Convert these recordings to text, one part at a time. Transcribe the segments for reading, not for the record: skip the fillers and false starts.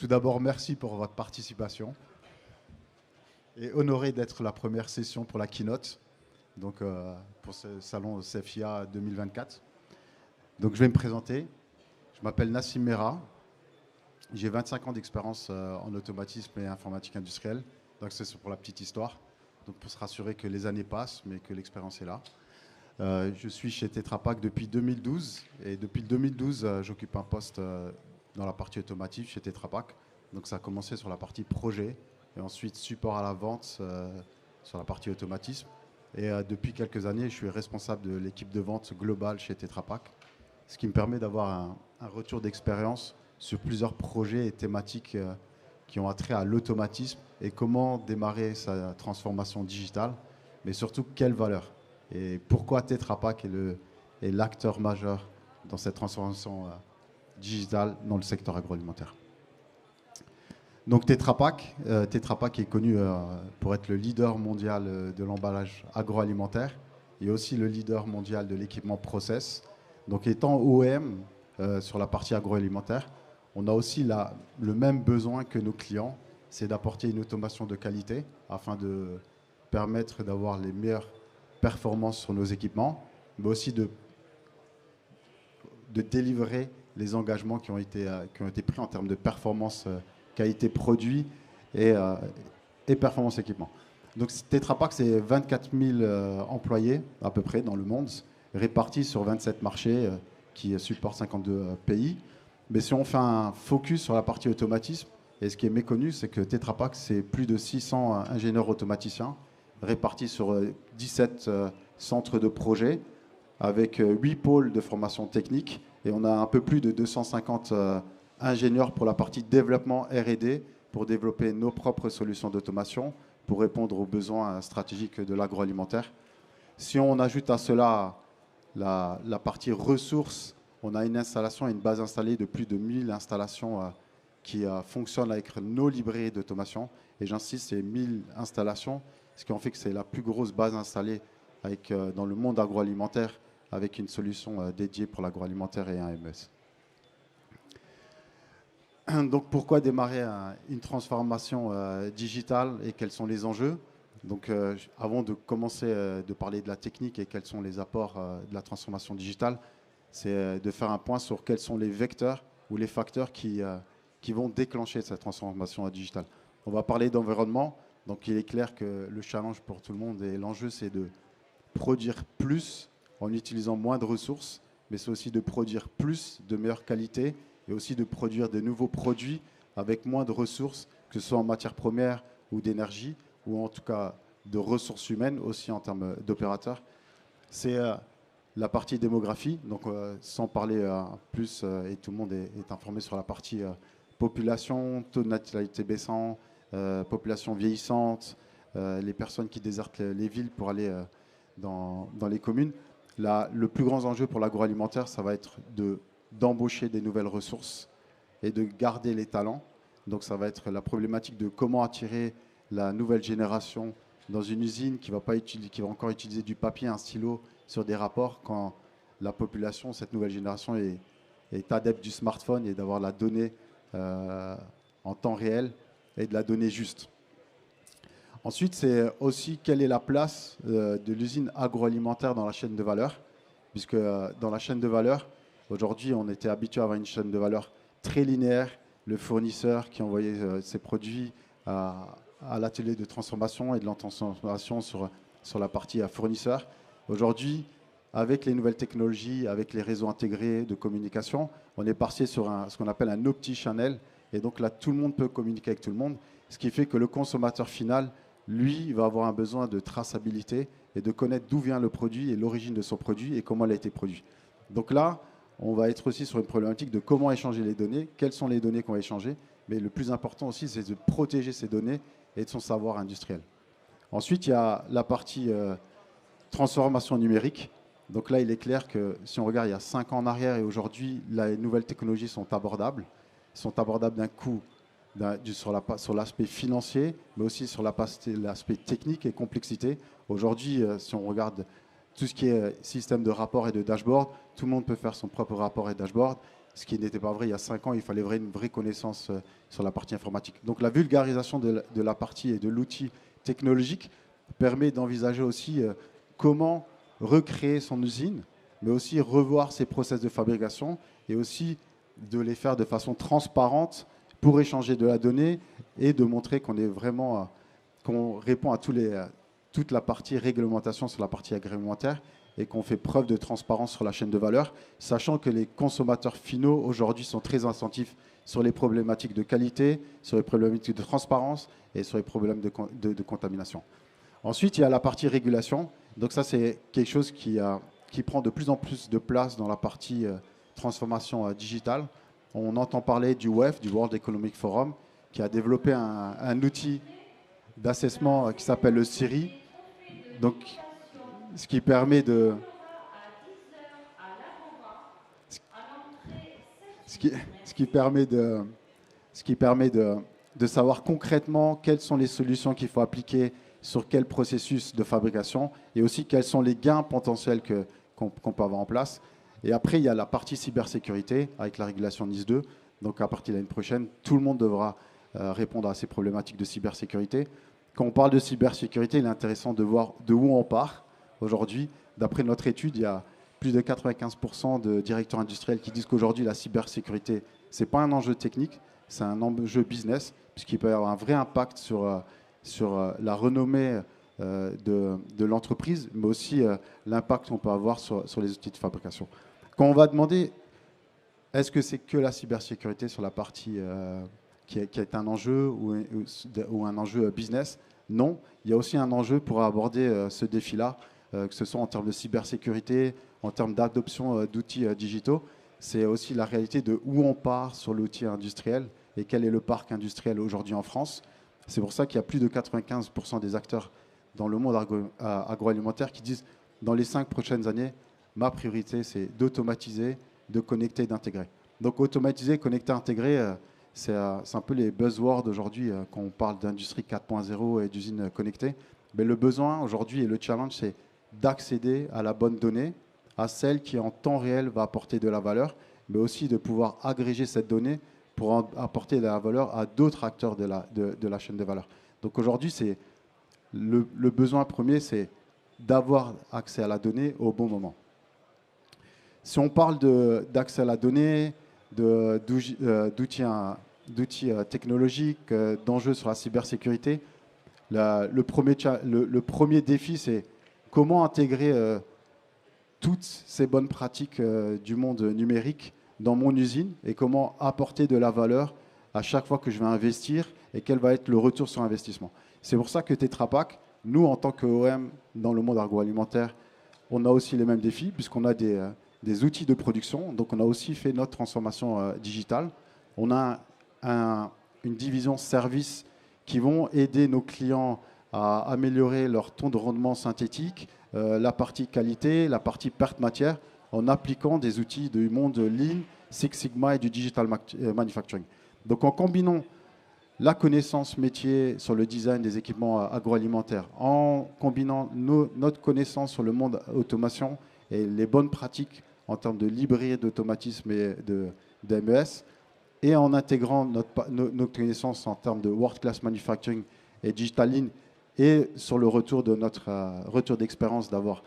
Tout d'abord, merci pour votre participation et honoré d'être la première session pour la keynote, donc pour ce salon CFIA 2024. Donc je vais me présenter. Je m'appelle Nassim Mera. J'ai 25 ans d'expérience en automatisme et informatique industrielle. Donc c'est pour la petite histoire. Donc pour se rassurer que les années passent, mais que l'expérience est là. Je suis chez Tetra Pak depuis 2012 et depuis 2012, j'occupe un poste dans la partie automative chez Tetra Pak. Donc ça a commencé sur la partie projet et ensuite support à la vente sur la partie automatisme. Et depuis quelques années, je suis responsable de l'équipe de vente globale chez Tetra Pak, ce qui me permet d'avoir un retour d'expérience sur plusieurs projets et thématiques qui ont attrait à l'automatisme et comment démarrer sa transformation digitale, mais surtout quelle valeur. Et pourquoi Tetra Pak est l'acteur majeur dans cette transformation digitale dans le secteur agroalimentaire. Donc Tetra Pak est connu pour être le leader mondial de l'emballage agroalimentaire et aussi le leader mondial de l'équipement process. Donc étant OEM sur la partie agroalimentaire, on a aussi le même besoin que nos clients, c'est d'apporter une automation de qualité afin de permettre d'avoir les meilleures performances sur nos équipements, mais aussi de délivrer les engagements qui ont été pris en termes de performance, qualité produit et performance équipement. Donc Tetra Pak, c'est 24 000 employés à peu près dans le monde, répartis sur 27 marchés qui supportent 52 pays. Mais si on fait un focus sur la partie automatisme, et ce qui est méconnu, c'est que Tetra Pak, c'est plus de 600 ingénieurs automaticiens répartis sur 17 centres de projet avec 8 pôles de formation technique et on a un peu plus de 250 ingénieurs pour la partie développement R&D pour développer nos propres solutions d'automation pour répondre aux besoins stratégiques de l'agroalimentaire. Si on ajoute à cela la partie ressources, on a une installation et une base installée de plus de 1000 installations qui fonctionnent avec nos librairies d'automation. Et j'insiste, c'est 1000 installations, ce qui en fait que c'est la plus grosse base installée dans le monde agroalimentaire avec une solution dédiée pour l'agroalimentaire et un MES. Donc pourquoi démarrer une transformation digitale et quels sont les enjeux? Donc avant de commencer de parler de la technique et quels sont les apports de la transformation digitale, c'est de faire un point sur quels sont les vecteurs ou les facteurs qui vont déclencher cette transformation digitale. On va parler d'environnement, donc il est clair que le challenge pour tout le monde et l'enjeu c'est de produire plus en utilisant moins de ressources, mais c'est aussi de produire plus de meilleure qualité et aussi de produire de nouveaux produits avec moins de ressources, que ce soit en matière première ou d'énergie, ou en tout cas de ressources humaines aussi en termes d'opérateurs. C'est la partie démographie, donc sans parler plus, et tout le monde est informé sur la partie population, taux de natalité baissant, population vieillissante, les personnes qui désertent les villes pour aller dans les communes. Le plus grand enjeu pour l'agroalimentaire, ça va être d'embaucher des nouvelles ressources et de garder les talents. Donc ça va être la problématique de comment attirer la nouvelle génération dans une usine qui va encore utiliser du papier, un stylo sur des rapports quand la population, cette nouvelle génération est adepte du smartphone et d'avoir la donnée en temps réel et de la donnée juste. Ensuite, c'est aussi quelle est la place de l'usine agroalimentaire dans la chaîne de valeur, puisque dans la chaîne de valeur, aujourd'hui, on était habitué à avoir une chaîne de valeur très linéaire, le fournisseur qui envoyait ses produits à l'atelier de transformation et de l'transformation sur la partie fournisseur. Aujourd'hui, avec les nouvelles technologies, avec les réseaux intégrés de communication, on est passé sur ce qu'on appelle un omni-channel. Et donc là, tout le monde peut communiquer avec tout le monde, ce qui fait que le consommateur final, lui, va avoir un besoin de traçabilité et de connaître d'où vient le produit et l'origine de son produit et comment il a été produit. Donc là, on va être aussi sur une problématique de comment échanger les données, quelles sont les données qu'on va échanger, mais le plus important aussi, c'est de protéger ces données et de son savoir industriel. Ensuite, il y a la partie transformation numérique. Donc là, il est clair que si on regarde il y a 5 ans en arrière et aujourd'hui, les nouvelles technologies sont abordables d'un coût sur l'aspect financier, mais aussi sur l'aspect technique et complexité. Aujourd'hui, si on regarde tout ce qui est système de rapport et de dashboard, tout le monde peut faire son propre rapport et dashboard. ce qui n'était pas vrai il y a 5 ans. Il fallait une vraie connaissance sur la partie informatique. Donc la vulgarisation de la partie et de l'outil technologique permet d'envisager aussi comment recréer son usine, mais aussi revoir ses process de fabrication et aussi de les faire de façon transparente pour échanger de la donnée et de montrer qu'on est vraiment, qu'on répond à toute la partie réglementation sur la partie agroalimentaire et qu'on fait preuve de transparence sur la chaîne de valeur, sachant que les consommateurs finaux aujourd'hui sont très attentifs sur les problématiques de qualité, sur les problématiques de transparence et sur les problèmes de contamination. Ensuite, il y a la partie régulation. Donc ça, c'est quelque chose qui prend de plus en plus de place dans la partie transformation digitale. On entend parler du WEF, du World Economic Forum, qui a développé un outil d'assessment qui s'appelle le CIRI, donc, ce qui permet de... Ce qui permet de savoir concrètement quelles sont les solutions qu'il faut appliquer sur quel processus de fabrication et aussi quels sont les gains potentiels qu'on peut avoir en place. Et après, il y a la partie cybersécurité avec la régulation NIS2. Donc, à partir de l'année prochaine, tout le monde devra répondre à ces problématiques de cybersécurité. Quand on parle de cybersécurité, il est intéressant de voir de où on part. Aujourd'hui, d'après notre étude, il y a plus de 95% de directeurs industriels qui disent qu'aujourd'hui, la cybersécurité, ce n'est pas un enjeu technique, c'est un enjeu business, puisqu'il peut y avoir un vrai impact sur la renommée de l'entreprise, mais aussi l'impact qu'on peut avoir sur les outils de fabrication. Quand on va demander, est-ce que c'est que la cybersécurité sur la partie qui est un enjeu ou un enjeu business? Non, il y a aussi un enjeu pour aborder ce défi-là, que ce soit en termes de cybersécurité, en termes d'adoption d'outils digitaux. C'est aussi la réalité de où on part sur l'outil industriel et quel est le parc industriel aujourd'hui en France. C'est pour ça qu'il y a plus de 95% des acteurs dans le monde agroalimentaire qui disent dans les 5 prochaines années, ma priorité, c'est d'automatiser, de connecter et d'intégrer. Donc automatiser, connecter, intégrer, c'est un peu les buzzwords aujourd'hui quand on parle d'industrie 4.0 et d'usines connectées. Mais le besoin aujourd'hui et le challenge, c'est d'accéder à la bonne donnée, à celle qui en temps réel va apporter de la valeur, mais aussi de pouvoir agréger cette donnée pour apporter de la valeur à d'autres acteurs de la chaîne de valeur. Donc aujourd'hui, c'est le besoin premier, c'est d'avoir accès à la donnée au bon moment. Si on parle d'accès à la donnée, d'outils technologiques, d'enjeux sur la cybersécurité, le premier défi, c'est comment intégrer toutes ces bonnes pratiques du monde numérique dans mon usine et comment apporter de la valeur à chaque fois que je vais investir et quel va être le retour sur investissement. C'est pour ça que Tetra Pak, nous, en tant qu'OM dans le monde agroalimentaire, on a aussi les mêmes défis puisqu'on a des outils de production. Donc, on a aussi fait notre transformation digitale. On a une division service qui vont aider nos clients à améliorer leur taux de rendement synthétique, la partie qualité, la partie perte matière, en appliquant des outils du monde Lean, Six Sigma et du Digital Manufacturing. Donc en combinant la connaissance métier sur le design des équipements agroalimentaires, en combinant notre connaissance sur le monde automation et les bonnes pratiques en termes de librairie d'automatisme et de MES, et en intégrant notre connaissance en termes de World Class Manufacturing et Digital Lean, et sur le retour de notre retour d'expérience d'avoir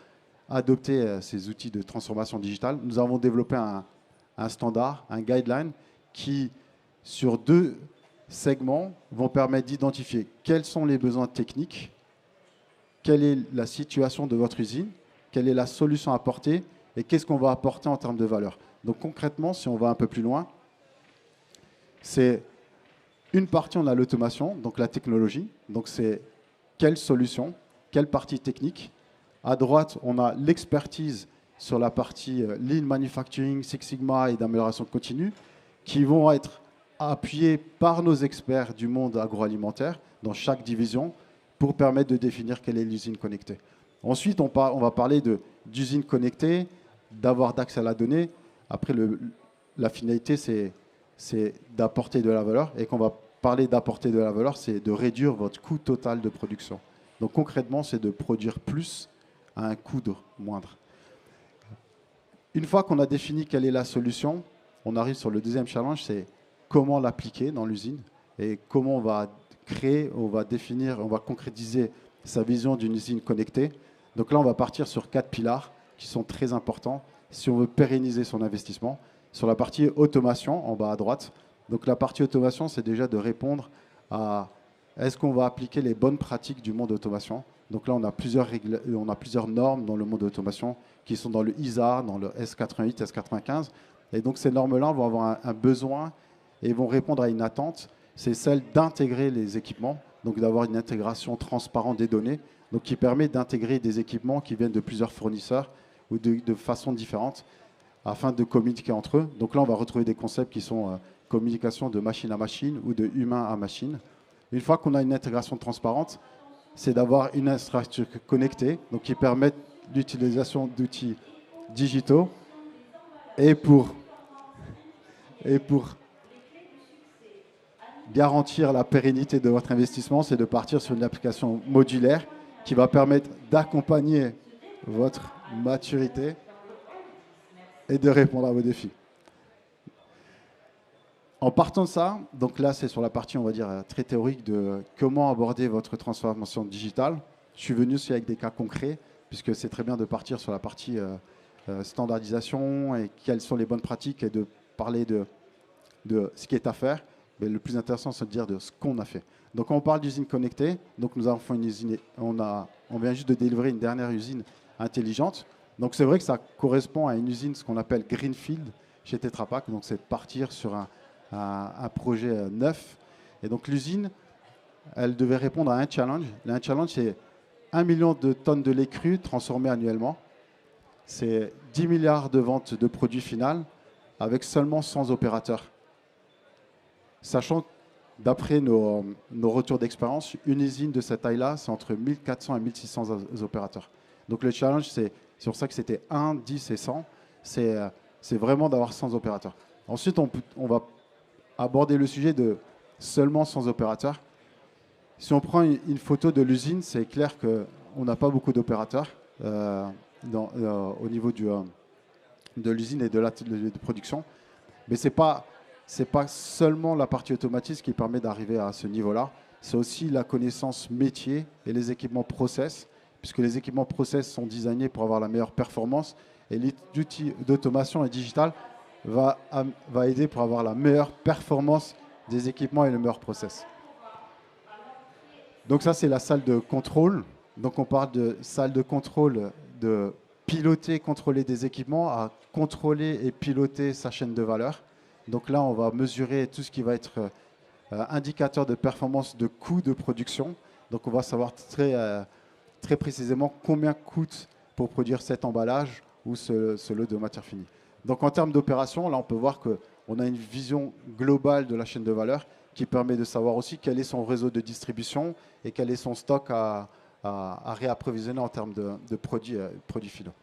adopté ces outils de transformation digitale, nous avons développé un standard, un guideline qui, sur 2 segments, vont permettre d'identifier quels sont les besoins techniques, quelle est la situation de votre usine, quelle est la solution à apporter et qu'est-ce qu'on va apporter en termes de valeur. Donc concrètement, si on va un peu plus loin, c'est une partie, on a l'automation, donc la technologie, donc c'est quelle solution, quelle partie technique. À droite, on a l'expertise sur la partie Lean Manufacturing, Six Sigma et d'amélioration continue, qui vont être appuyés par nos experts du monde agroalimentaire dans chaque division pour permettre de définir quelle est l'usine connectée. Ensuite, on va parler d'usine connectée, d'avoir d'accès à la donnée. Après, la finalité, c'est d'apporter de la valeur. Et quand on va parler d'apporter de la valeur, c'est de réduire votre coût total de production. Donc concrètement, c'est de produire plus à un coût moindre. Une fois qu'on a défini quelle est la solution, on arrive sur le deuxième challenge, c'est comment l'appliquer dans l'usine et comment on va créer, on va définir, on va concrétiser sa vision d'une usine connectée. Donc là, on va partir sur 4 piliers qui sont très importants si on veut pérenniser son investissement. Sur la partie automation, en bas à droite, donc la partie automation, c'est déjà de répondre à est-ce qu'on va appliquer les bonnes pratiques du monde d'automation. Donc là, on a plusieurs normes dans le monde d'automation qui sont dans le ISA, dans le S88, S95. Et donc ces normes-là vont avoir un besoin et vont répondre à une attente. C'est celle d'intégrer les équipements, donc d'avoir une intégration transparente des données, donc qui permet d'intégrer des équipements qui viennent de plusieurs fournisseurs ou de façons différentes afin de communiquer entre eux. Donc là, on va retrouver des concepts qui sont communication de machine à machine ou de humain à machine. Une fois qu'on a une intégration transparente, c'est d'avoir une infrastructure connectée, donc qui permet l'utilisation d'outils digitaux et pour garantir la pérennité de votre investissement, c'est de partir sur une application modulaire qui va permettre d'accompagner votre maturité et de répondre à vos défis. En partant de ça, donc là c'est sur la partie on va dire très théorique de comment aborder votre transformation digitale. Je suis venu aussi avec des cas concrets puisque c'est très bien de partir sur la partie standardisation et quelles sont les bonnes pratiques et de parler de ce qui est à faire. Mais le plus intéressant c'est de dire de ce qu'on a fait. Donc quand on parle d'usine connectée, donc nous avons fait une usine, on vient juste de délivrer une dernière usine intelligente. Donc c'est vrai que ça correspond à une usine ce qu'on appelle Greenfield chez Tetra Pak. Donc c'est de partir sur un projet neuf. Et donc l'usine, elle devait répondre à un challenge. Un challenge, c'est 1 million de tonnes de lait cru transformées annuellement. C'est 10 milliards de ventes de produits finaux avec seulement 100 opérateurs. Sachant, d'après nos retours d'expérience, une usine de cette taille-là, c'est entre 1400 et 1600 opérateurs. Donc le challenge, c'est pour ça que c'était 1, 10 et 100. C'est vraiment d'avoir 100 opérateurs. Ensuite, on va aborder le sujet de seulement 100 opérateurs. Si on prend une photo de l'usine, c'est clair qu'on n'a pas beaucoup d'opérateurs au niveau de l'usine et de production. Mais ce n'est pas seulement la partie automatisme qui permet d'arriver à ce niveau-là. C'est aussi la connaissance métier et les équipements process, puisque les équipements process sont designés pour avoir la meilleure performance. Et l'outil d'automation et digital va aider pour avoir la meilleure performance des équipements et le meilleur process. Donc ça, c'est la salle de contrôle. Donc on parle de salle de contrôle, de piloter, contrôler des équipements, à contrôler et piloter sa chaîne de valeur. Donc là, on va mesurer tout ce qui va être indicateur de performance de coût de production. Donc on va savoir très précisément combien coûte pour produire cet emballage ou ce lot de matière finie. Donc en termes d'opération, là on peut voir qu'on a une vision globale de la chaîne de valeur qui permet de savoir aussi quel est son réseau de distribution et quel est son stock à réapprovisionner en termes de produits finaux.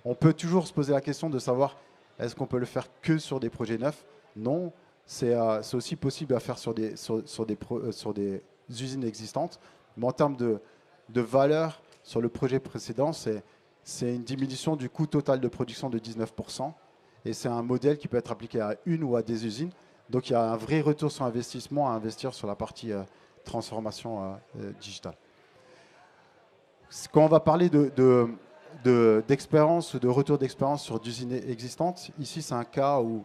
On peut toujours se poser la question de savoir est-ce qu'on peut le faire que sur des projets neufs? Non, c'est aussi possible à faire sur des usines existantes. Mais en termes de valeur sur le projet précédent, c'est une diminution du coût total de production de 19%. Et c'est un modèle qui peut être appliqué à une ou à des usines. Donc il y a un vrai retour sur investissement à investir sur la partie transformation digitale. Quand on va parler d'expérience ou de retour d'expérience sur d'usines existantes, ici c'est un cas où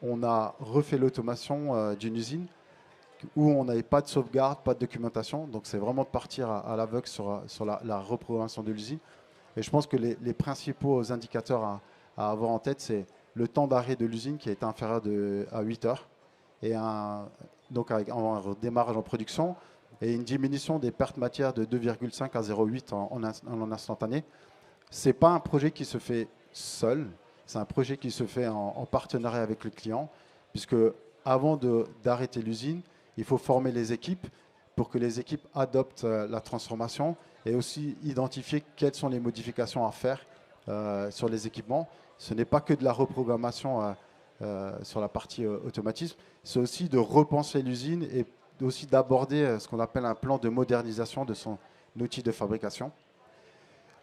on a refait l'automation d'une usine où on n'avait pas de sauvegarde, pas de documentation. Donc c'est vraiment de partir à l'aveugle sur la reprogrammation de l'usine. Et je pense que les principaux indicateurs à avoir en tête, c'est le temps d'arrêt de l'usine qui est inférieur à 8 heures, et donc avec un démarrage en production, et une diminution des pertes matières de 2,5 à 0,8 en instantané. Ce n'est pas un projet qui se fait seul, c'est un projet qui se fait en partenariat avec le client, puisque avant d'arrêter l'usine, il faut former les équipes pour que les équipes adoptent la transformation et aussi identifier quelles sont les modifications à faire sur les équipements. Ce n'est pas que de la reprogrammation sur la partie automatisme, c'est aussi de repenser l'usine et aussi d'aborder ce qu'on appelle un plan de modernisation de son outil de fabrication.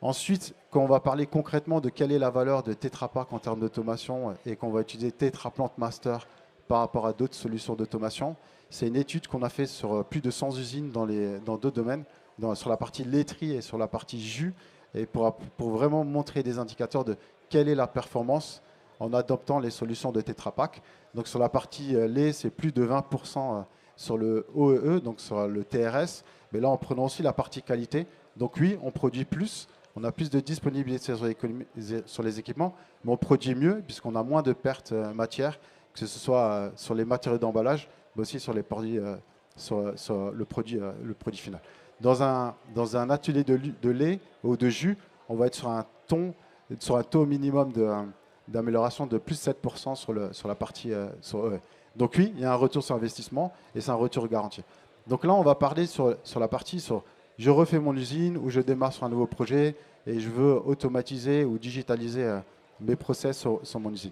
Ensuite, quand on va parler concrètement de quelle est la valeur de Tetra Pak en termes d'automation et qu'on va utiliser Tetra Plant Master par rapport à d'autres solutions d'automation, c'est une étude qu'on a fait sur plus de 100 usines dans deux domaines, sur la partie laiterie et sur la partie jus, et pour vraiment montrer des indicateurs de quelle est la performance en adoptant les solutions de Tetra Pak. Donc sur la partie lait, c'est plus de 20% sur le OEE, donc sur le TRS, mais là en prenant aussi la partie qualité. Donc oui, on produit plus, on a plus de disponibilité sur les équipements, mais on produit mieux puisqu'on a moins de pertes matières, que ce soit sur les matériaux d'emballage, mais aussi sur les produits, sur le produit final. Dans un atelier de lait ou de jus, on va être sur un taux minimum d'amélioration de plus 7% sur la partie OE. Donc oui, il y a un retour sur investissement et c'est un retour garanti. Donc là, on va parler sur la partie je refais mon usine ou je démarre sur un nouveau projet et je veux automatiser ou digitaliser mes process sur mon usine.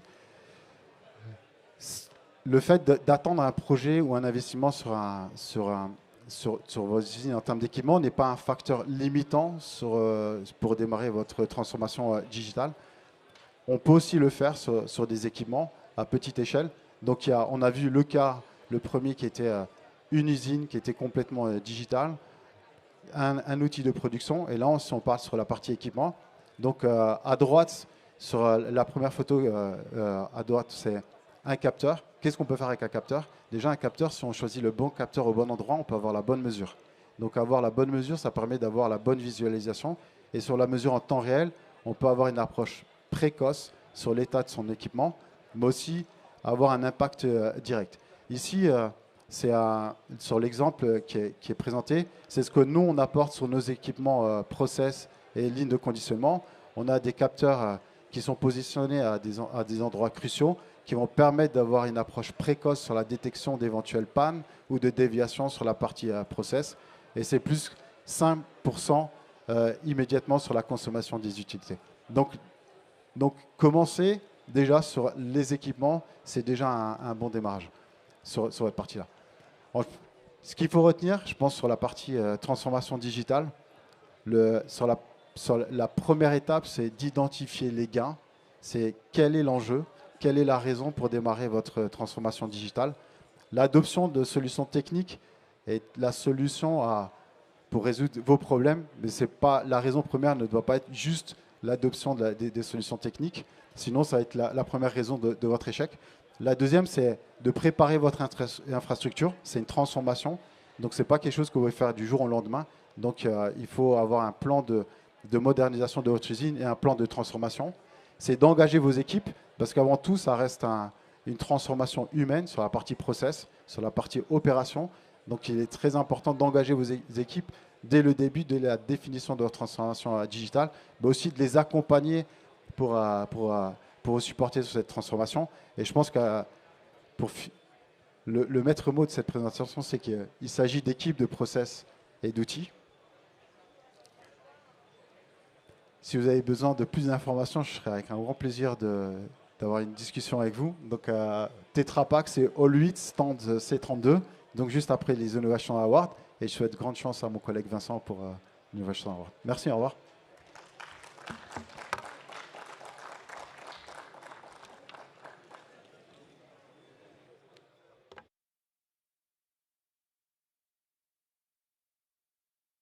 Le fait d'attendre un projet ou un investissement sur vos usines en termes d'équipement n'est pas un facteur limitant pour démarrer votre transformation digitale. On peut aussi le faire sur des équipements à petite échelle. Donc on a vu le premier qui était une usine qui était complètement digitale, un outil de production. Et là, on passe sur la partie équipement. Donc à droite, sur la première photo, à droite, c'est un capteur. Qu'est-ce qu'on peut faire avec un capteur? Déjà, un capteur, si on choisit le bon capteur au bon endroit, on peut avoir la bonne mesure. Donc avoir la bonne mesure, ça permet d'avoir la bonne visualisation. Et sur la mesure en temps réel, on peut avoir une approche précoce sur l'état de son équipement, mais aussi avoir un impact direct. Ici, c'est sur l'exemple qui est présenté, c'est ce que nous, on apporte sur nos équipements process et lignes de conditionnement. On a des capteurs qui sont positionnés à des endroits cruciaux qui vont permettre d'avoir une approche précoce sur la détection d'éventuelles pannes ou de déviations sur la partie process. Et c'est plus 5% immédiatement sur la consommation des utilités. Donc commencer déjà sur les équipements, c'est déjà un bon démarrage sur cette partie-là. Ce qu'il faut retenir, je pense, sur la partie transformation digitale, sur la première étape, c'est d'identifier les gains. C'est quel est l'enjeu, quelle est la raison pour démarrer votre transformation digitale. L'adoption de solutions techniques est la solution pour résoudre vos problèmes, mais la raison première ne doit pas être juste l'adoption des solutions techniques. Sinon, ça va être la première raison de votre échec. La deuxième, c'est de préparer votre infrastructure. C'est une transformation. Donc, ce n'est pas quelque chose que vous pouvez faire du jour au lendemain. Donc, il faut avoir un plan de modernisation de votre usine et un plan de transformation. C'est d'engager vos équipes, parce qu'avant tout, ça reste une transformation humaine sur la partie process, sur la partie opération. Donc, il est très important d'engager vos équipes dès le début, dès la définition de votre transformation digitale, mais aussi de les accompagner pour vous supporter sur cette transformation. Et je pense que le maître mot de cette présentation, c'est qu'il s'agit d'équipes, de process et d'outils. Si vous avez besoin de plus d'informations, je serai avec un grand plaisir d'avoir une discussion avec vous. Donc, Tetra Pak, c'est All 8, stand C32, donc juste après les Innovation Awards. Et je souhaite grande chance à mon collègue Vincent pour l'Innovation Award. Merci, au revoir.